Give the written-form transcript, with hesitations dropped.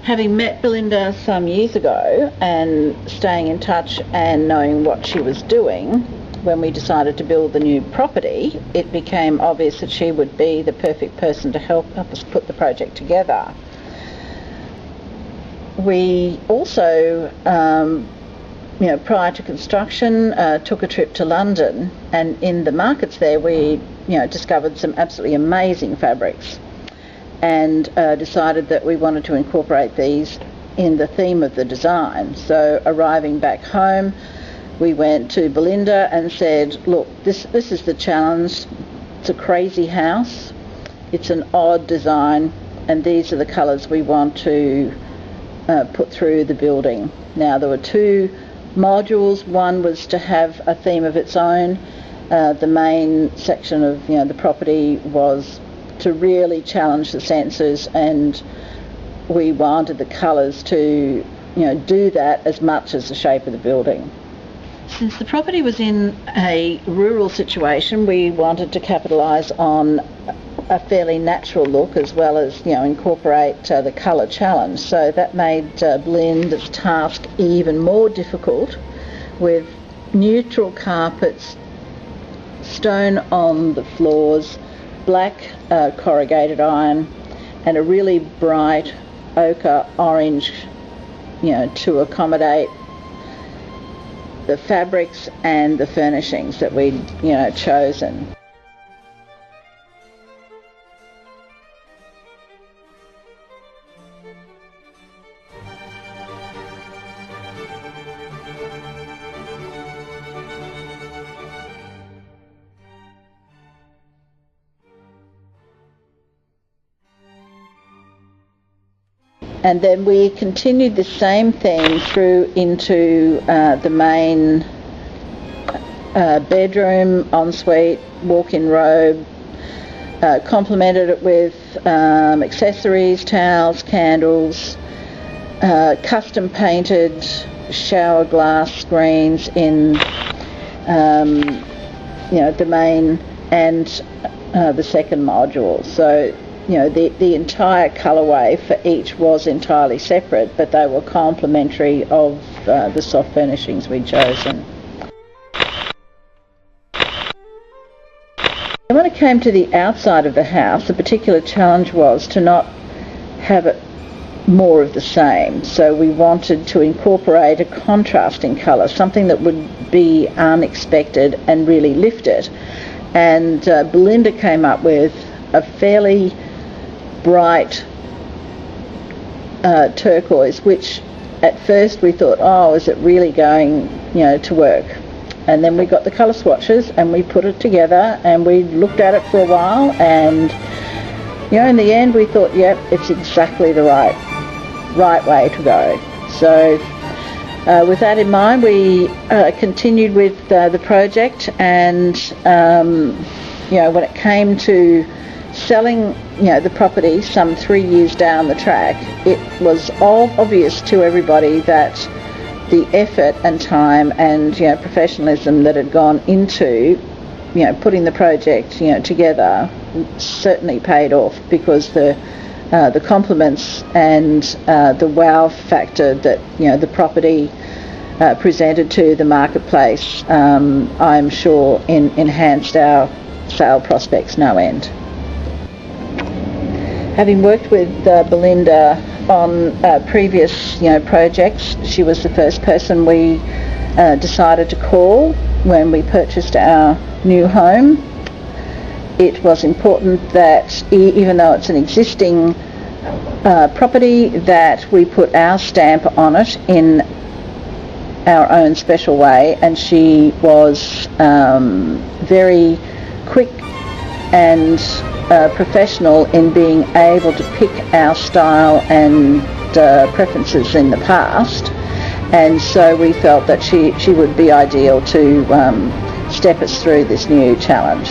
Having met Belinda some years ago and staying in touch and knowing what she was doing, when we decided to build the new property, it became obvious that she would be the perfect person to help us put the project together. We also, prior to construction, took a trip to London, and in the markets there we discovered some absolutely amazing fabrics, and decided that we wanted to incorporate these in the theme of the design. So arriving back home, we went to Belinda and said, look, this is the challenge. It's a crazy house, it's an odd design, and these are the colours we want to put through the building. Now, there were two modules. One was to have a theme of its own. The main section of the property was to really challenge the senses, and we wanted the colours to do that as much as the shape of the building. Since the property was in a rural situation, we wanted to capitalise on a fairly natural look, as well as incorporate the colour challenge. So that made Belinda's task even more difficult, with neutral carpets, stone on the floors, black corrugated iron, and a really bright ochre orange, to accommodate the fabrics and the furnishings that we'd chosen. And then we continued the same theme through into the main bedroom, ensuite, walk-in robe, complemented it with accessories, towels, candles, custom painted shower glass screens in the main and the second module. So the entire colourway for each was entirely separate, but they were complementary of the soft furnishings we'd chosen. When it came to the outside of the house, the particular challenge was to not have it more of the same. So we wanted to incorporate a contrasting colour, something that would be unexpected and really lift it. And Belinda came up with a fairly bright turquoise, which at first we thought, oh, is it really going to work? And then we got the colour swatches and we put it together, and we looked at it for a while, and in the end we thought, yep, it's exactly the right way to go. So with that in mind, we continued with the project, and when it came to selling the property some 3 years down the track, it was obvious to everybody that the effort and time and professionalism that had gone into putting the project together certainly paid off, because the compliments and the wow factor that the property presented to the marketplace, I'm sure enhanced our sale prospects no end. Having worked with Belinda on previous projects, she was the first person we decided to call when we purchased our new home. It was important that even though it's an existing property, that we put our stamp on it in our own special way, and she was very quick and professional in being able to pick our style and preferences in the past, and so we felt that she would be ideal to step us through this new challenge.